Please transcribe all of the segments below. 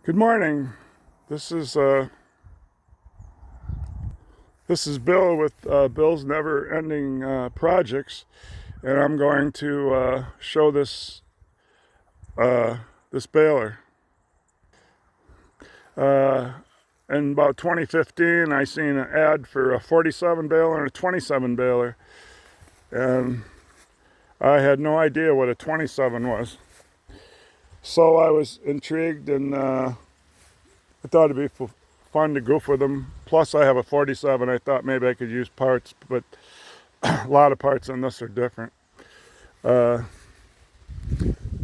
Good morning. This is Bill with Bill's Never Ending Projects, and I'm going to show this baler. In about 2015, I seen an ad for a 47 baler and a 27 baler, and I had no idea what a 27 was. So I was intrigued, and I thought it'd be fun to goof with them. Plus, I have a 47. I thought maybe I could use parts, but a lot of parts on this are different.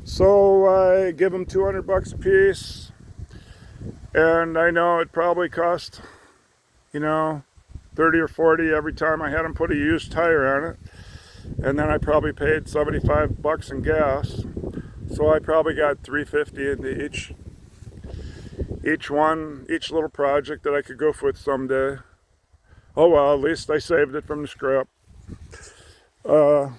So I give them 200 bucks a piece, and I know it probably cost, 30 or 40 every time I had them put a used tire on it, and then I probably paid 75 bucks in gas. So I probably got 350 into each little project that I could goof with someday. Oh well, at least I saved it from the scrap. The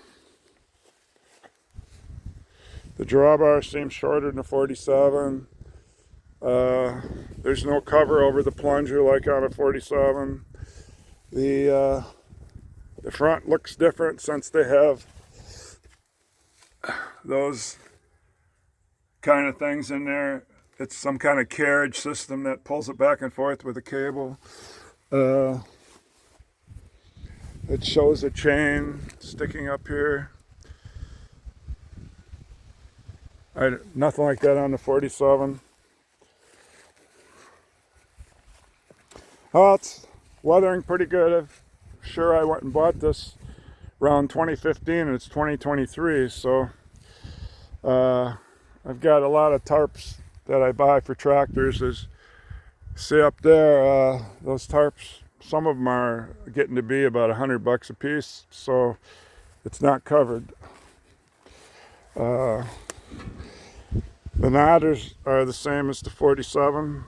drawbar seems shorter than a 47. There's no cover over the plunger like on a 47. The front looks different since they have those kind of things in there. It's some kind of carriage system that pulls it back and forth with a cable. It shows a chain sticking up here. Nothing like that on the 47. Oh, it's weathering pretty good. I'm sure I went and bought this around 2015 and it's 2023, so I've got a lot of tarps that I buy for tractors. As see up there, those tarps, some of them are getting to be about 100 bucks a piece, so it's not covered. The knotters are the same as the 47.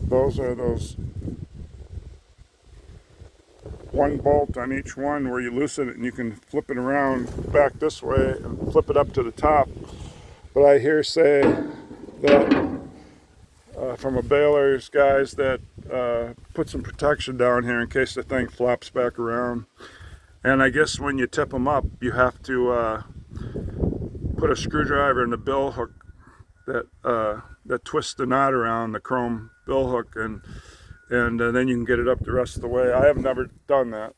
Those are one bolt on each one where you loosen it and you can flip it around back this way and flip it up to the top. But I hear say that from a baler's guys that put some protection down here in case the thing flops back around. And I guess when you tip them up, you have to put a screwdriver in the bill hook that twists the knot around the chrome bill hook, and then you can get it up the rest of the way. I have never done that,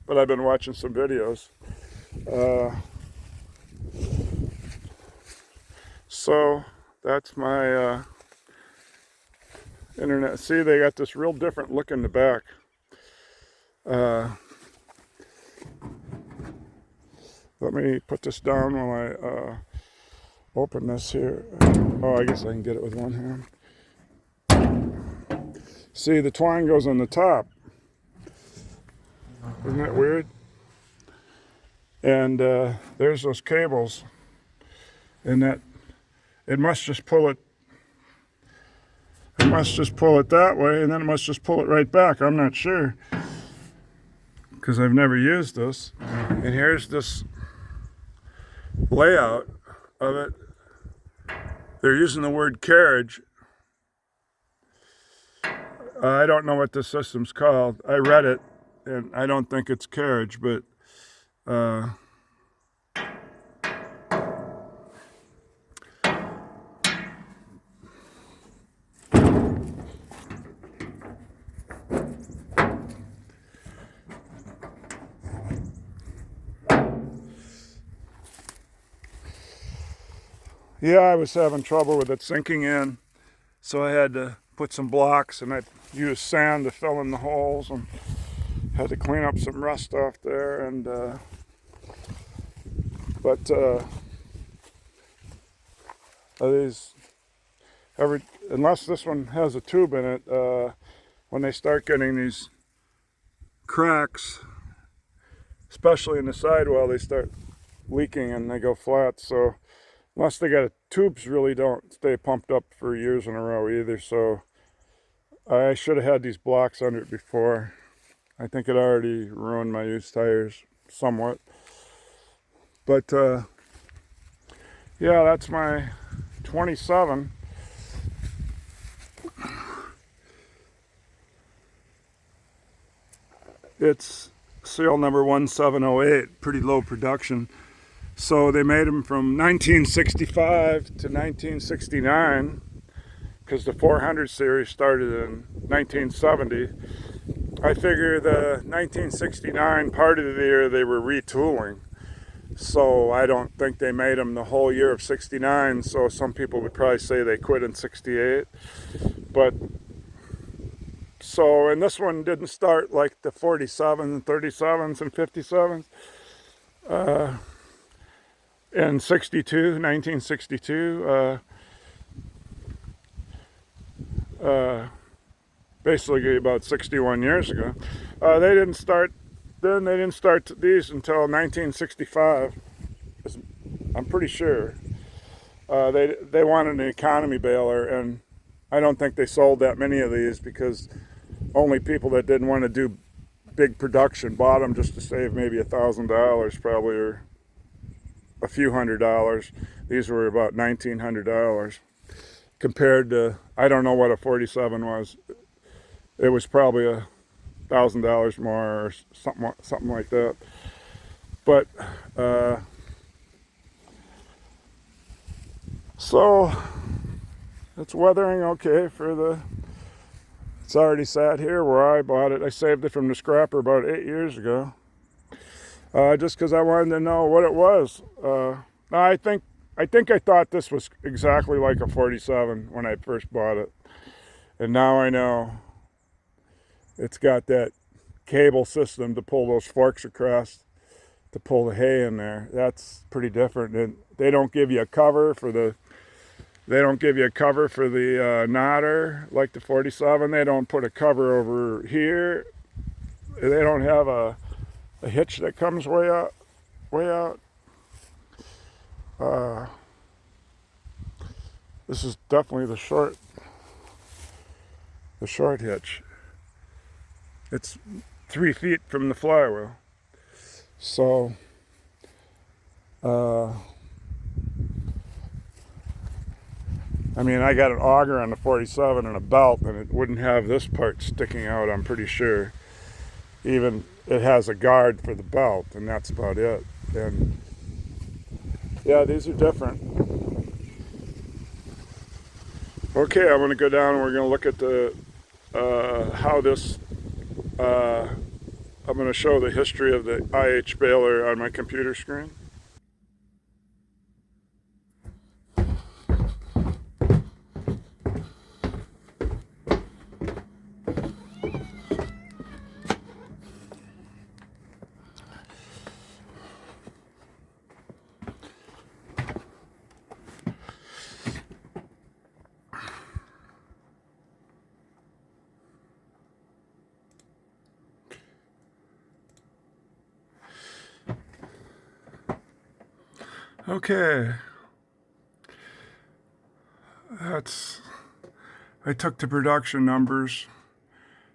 but I've been watching some videos. So that's my internet. See, they got this real different look in the back. Let me put this down while I open this here. Oh, I guess I can get it with one hand. See, the twine goes on the top. Isn't that weird? And there's those cables, and that it must just pull it. It must just pull it that way, and then it must just pull it right back. I'm not sure, because I've never used this. And here's this layout of it. They're using the word carriage. I don't know what this system's called. I read it, and I don't think it's carriage, but yeah, I was having trouble with it sinking in, so I had to put some blocks, and I used sand to fill in the holes, and had to clean up some rust off there. And unless this one has a tube in it, when they start getting these cracks, especially in the sidewall, they start leaking and they go flat. So unless they got tubes, really don't stay pumped up for years in a row either. So I should have had these blocks under it before. I think it already ruined my used tires somewhat. But yeah, that's my 27. It's serial number 1708, pretty low production. So they made them from 1965 to 1969, because the 400 series started in 1970. I figure the 1969 part of the year they were retooling. So I don't think they made them the whole year of 69. So some people would probably say they quit in 68. But so, and this one didn't start like the 47s and 37s and 57s. In 62, 1962, basically about 61 years ago. They didn't start these until 1965. I'm pretty sure. They wanted an economy baler, and I don't think they sold that many of these because only people that didn't want to do big production bought them just to save maybe $1,000 probably, or a few $100s. These were about $1,900 compared to, I don't know what a 47 was. It was probably $1,000 more or something like that. But so it's weathering okay for the. It's already sat here where I bought it. I saved it from the scrapper about 8 years ago, just because I wanted to know what it was. I think I thought this was exactly like a 47 when I first bought it, and now I know it's got that cable system to pull those forks across to pull the hay in there. That's pretty different. And they don't give you a cover for the. They don't give you a cover for the knotter like the 47. They don't put a cover over here. They don't have a hitch that comes way out. Way out. This is definitely the short hitch. It's 3 feet from the flywheel. So, I mean, I got an auger on the 47 and a belt, and it wouldn't have this part sticking out, I'm pretty sure. Even it has a guard for the belt, and that's about it. And yeah, these are different. Okay, I'm going to go down and we're going to look at the how this. I'm going to show the history of the IH baler on my computer screen. Okay, I took the production numbers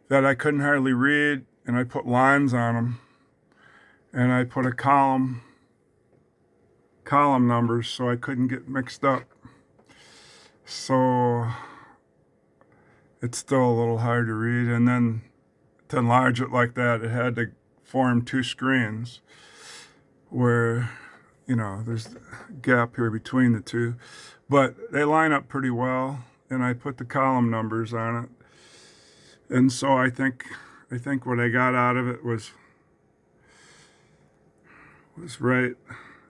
that I couldn't hardly read, and I put lines on them, and I put a column numbers so I couldn't get mixed up. So it's still a little hard to read, and then to enlarge it like that, it had to form 2 screens where, you know, there's a gap here between the two, but they line up pretty well, and I put the column numbers on it. And so I think what I got out of it was right.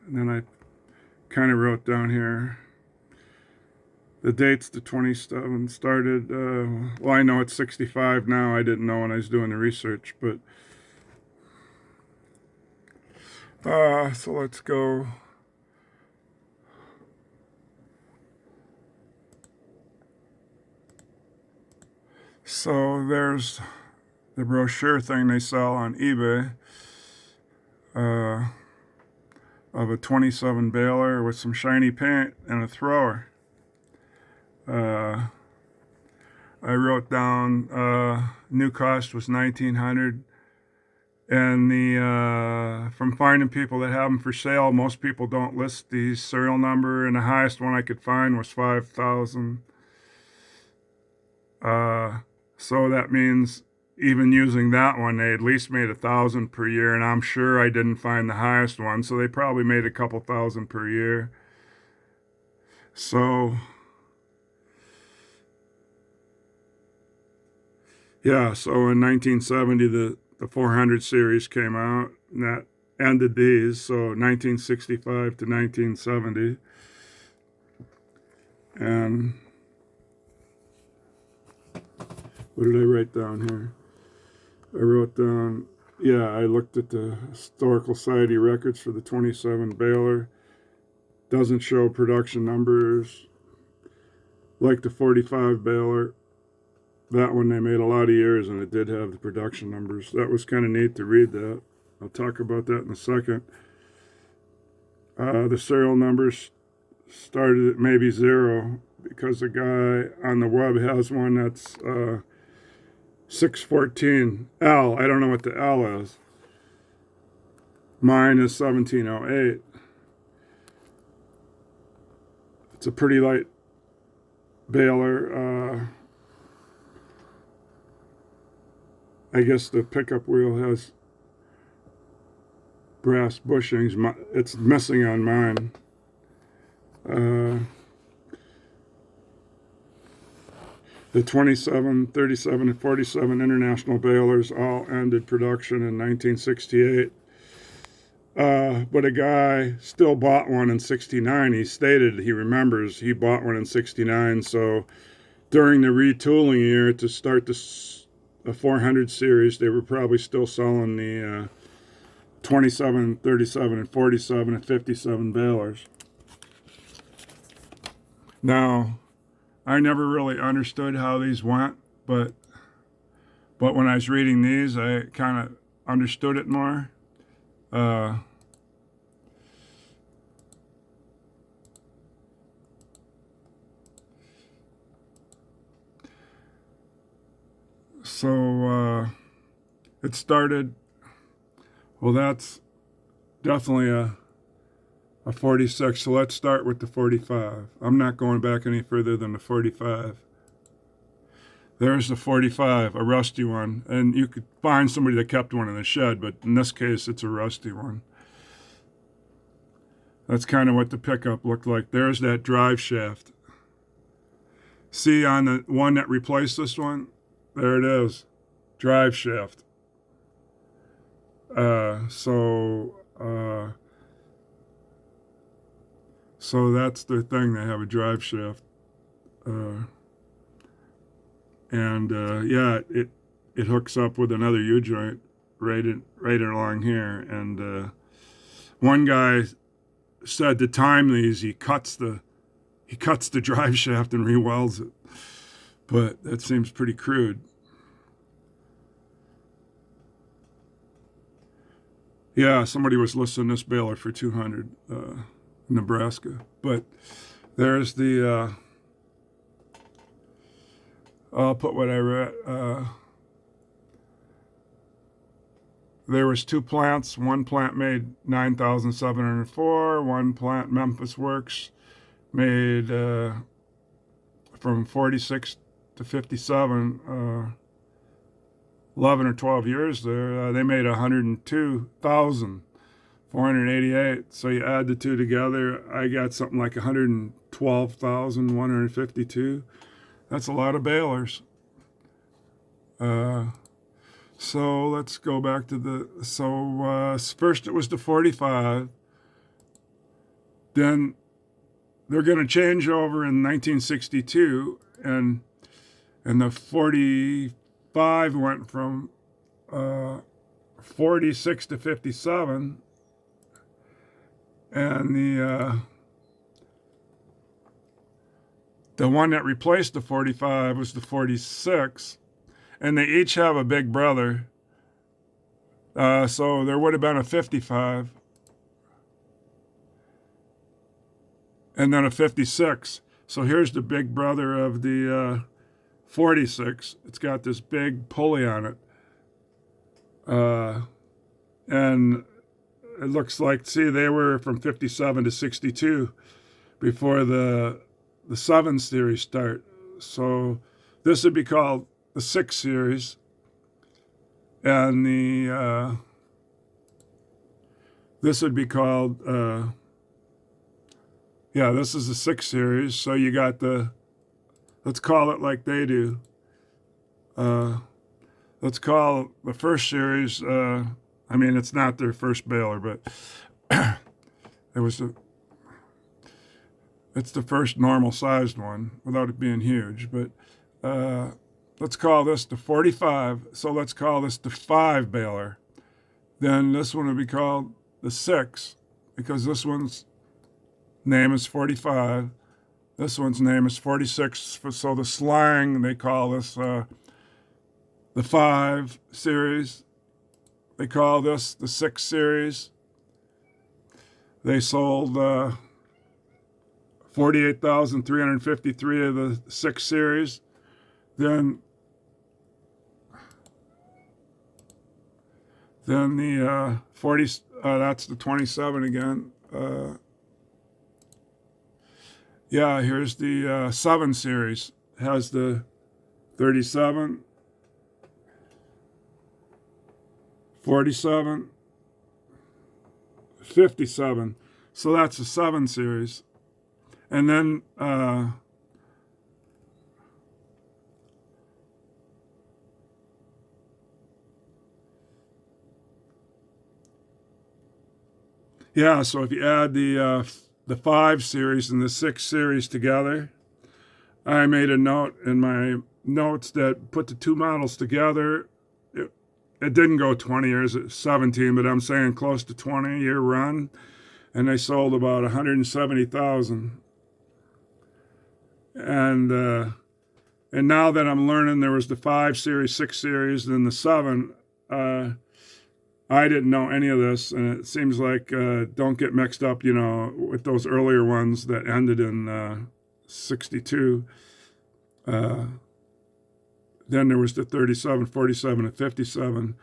And then I kind of wrote down here the dates. The 27 started. Well, I know it's 65 now. I didn't know when I was doing the research, but so let's go. So there's the brochure thing they sell on eBay of a 27 baler with some shiny paint and a thrower. I wrote down new cost was $1,900, and the from finding people that have them for sale, most people don't list the serial number, and the highest one I could find was 5,000. So that means even using that one, they at least made 1,000 per year, and I'm sure I didn't find the highest one, so they probably made a couple thousand per year. So, yeah, so in 1970, the 400 series came out, and that ended these, so 1965 to 1970. And what did I write down here? I wrote down, yeah, I looked at the Historical Society records for the 27 baler. Doesn't show production numbers like the 45 baler. That one they made a lot of years, and it did have the production numbers. That was kind of neat to read that. I'll talk about that in a second. The serial numbers started at maybe 0 because the guy on the web has one that's 614L. I don't know what the L is. Mine is 1708. It's a pretty light baler. I guess the pickup wheel has brass bushings. It's missing on mine. The 27, 37, and 47 international balers all ended production in 1968. But a guy still bought one in 69. He stated he remembers he bought one in 69. So during the retooling year to start the 400 series, they were probably still selling the 27, 37, and 47 and 57 balers. Now, I never really understood how these went, but when I was reading these, I kind of understood it more. So it started, well, that's definitely a 46, so let's start with the 45. I'm not going back any further than the 45. There's the 45, a rusty one, and you could find somebody that kept one in the shed, but in this case, it's a rusty one. That's kind of what the pickup looked like. There's that drive shaft. See on the one that replaced this one? There it is, drive shaft. So that's the thing. They have a drive shaft, yeah, it hooks up with another U-joint right along here. And one guy said to time these, he cuts the drive shaft and re-welds it, but that seems pretty crude. Yeah, somebody was listing this baler for 200. Nebraska, but there's the I'll put what I read. There was 2 plants. One plant made 9,704. One plant, Memphis Works, made from 46 to 57, 11 or 12 years there. They made 102,488. So you add the two together, I got something like 112,152. That's a lot of balers. So let's go back to first it was the 45. Then they're going to change over in 1962, and the 45 went from 46 to 57, and the one that replaced the 45 was the 46, and they each have a big brother. So there would have been a 55, and then a 56. So here's the big brother of the 46. It's got this big pulley on it. And it looks like, see, they were from 57 to 62 before the 7 series start. So this would be called the 6 series. And this would be called, yeah, this is the 6 series. So you got let's call it like they do. Let's call the first series, I mean, it's not their first baler, but it's the first normal sized one without it being huge. But let's call this the 45. So let's call this the 5 baler. Then this one would be called the 6, because this one's name is 45. This one's name is 46. So the slang, they call this the 5 series. They call this the 6 series. They sold 48,353 of the 6 series. Then the 40, that's the 27 again. Yeah, here's the 7 series. It has the 37, 47, 57. So that's the 7 series. And then yeah, so if you add the 5 series and the 6 series together, I made a note in my notes that put the 2 models together. It didn't go 20 years, 17, but I'm saying close to 20-year run, and they sold about 170,000. And now that I'm learning there was the 5 series, 6 series, and the 7, I didn't know any of this, and it seems like don't get mixed up, with those earlier ones that ended in 62. Then there was the 37, 47, and 57.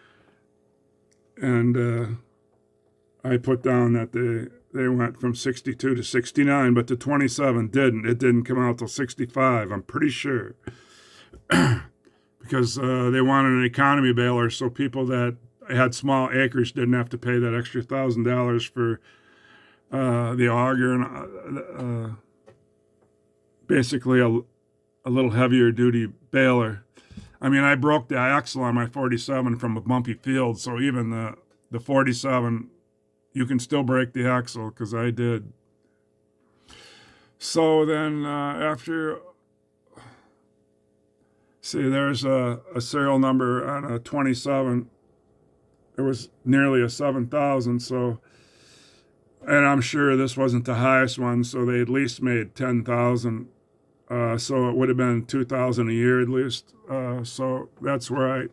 And I put down that they went from 62 to 69, but the 27 didn't. It didn't come out till 65, I'm pretty sure. Because they wanted an economy baler, so people that had small acres didn't have to pay that extra $1,000 for the auger and basically a little heavier duty baler. I mean, I broke the axle on my 47 from a bumpy field, so even the 47, you can still break the axle, because I did. So then after, see, there's a serial number on a 27. It was nearly a 7,000, so, and I'm sure this wasn't the highest one, so they at least made 10,000. So it would have been 2,000 a year at least. So that's where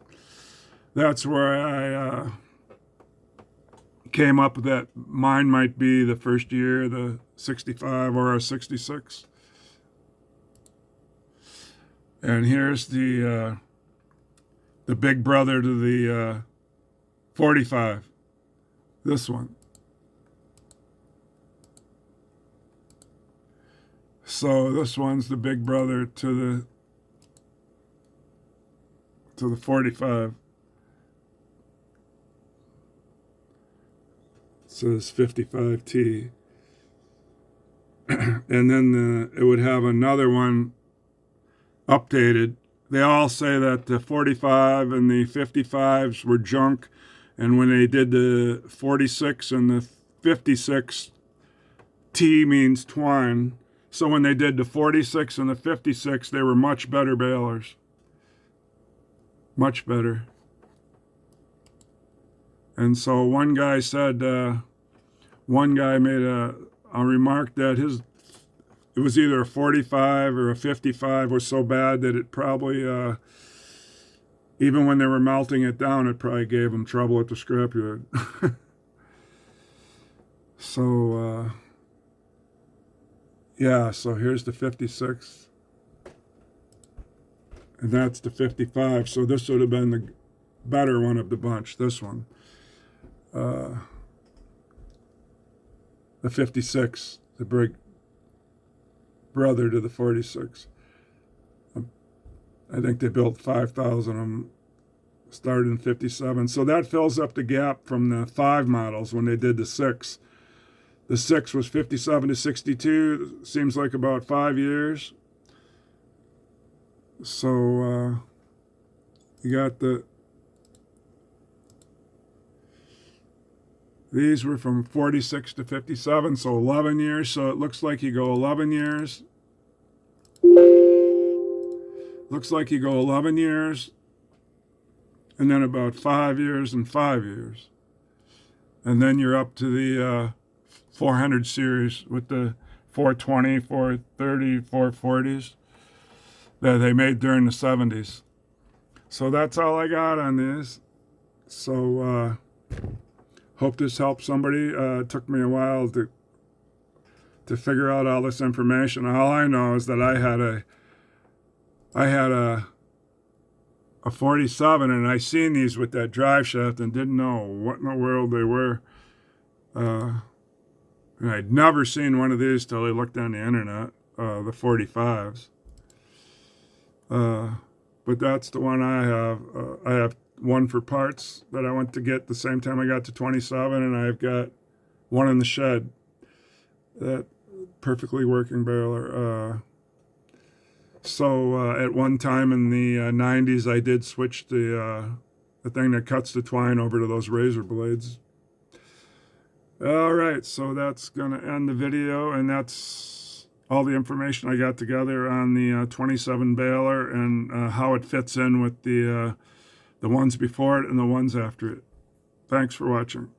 I came up with that mine might be the first year, the 65 or a 66. And here's the big brother to the 45. This one. So this one's the big brother to the 45. It says 55T. And then it would have another one updated. They all say that the 45 and the 55s were junk, and when they did the 46 and the 56, T means twine. So when they did the 46 and the 56, they were much better balers. Much better. And so one guy said, one guy made a remark that it was either a 45 or a 55 was so bad that it probably, even when they were melting it down, it probably gave them trouble at the scrapyard. So, yeah, so here's the 56. And that's the 55. So this would have been the better one of the bunch, this one. The 56, the big brother to the 46. I think they built 5,000 of them Started in 57. So that fills up the gap from the 5 models when they did the 6. The 6 was 57 to 62. Seems like about 5 years. So you got these were from 46 to 57, so 11 years. So it looks like you go 11 years. Looks like you go 11 years, and then about 5 years and 5 years. And then you're up to the 400 series with the 420, 430, 440s that they made during the 70s. So that's all I got on this. So hope this helps somebody. It took me a while to figure out all this information. All I know is that I had a 47, and I seen these with that drive shaft and didn't know what in the world they were. And I'd never seen one of these till I looked on the internet, the 45s. But that's the one I have. I have one for parts that I went to get the same time I got to 27, and I've got one in the shed. That perfectly working baler. So at one time in the 90s, I did switch the thing that cuts the twine over to those razor blades. All right, so that's going to end the video, and that's all the information I got together on the 27 baler and how it fits in with the ones before it and the ones after it. Thanks for watching.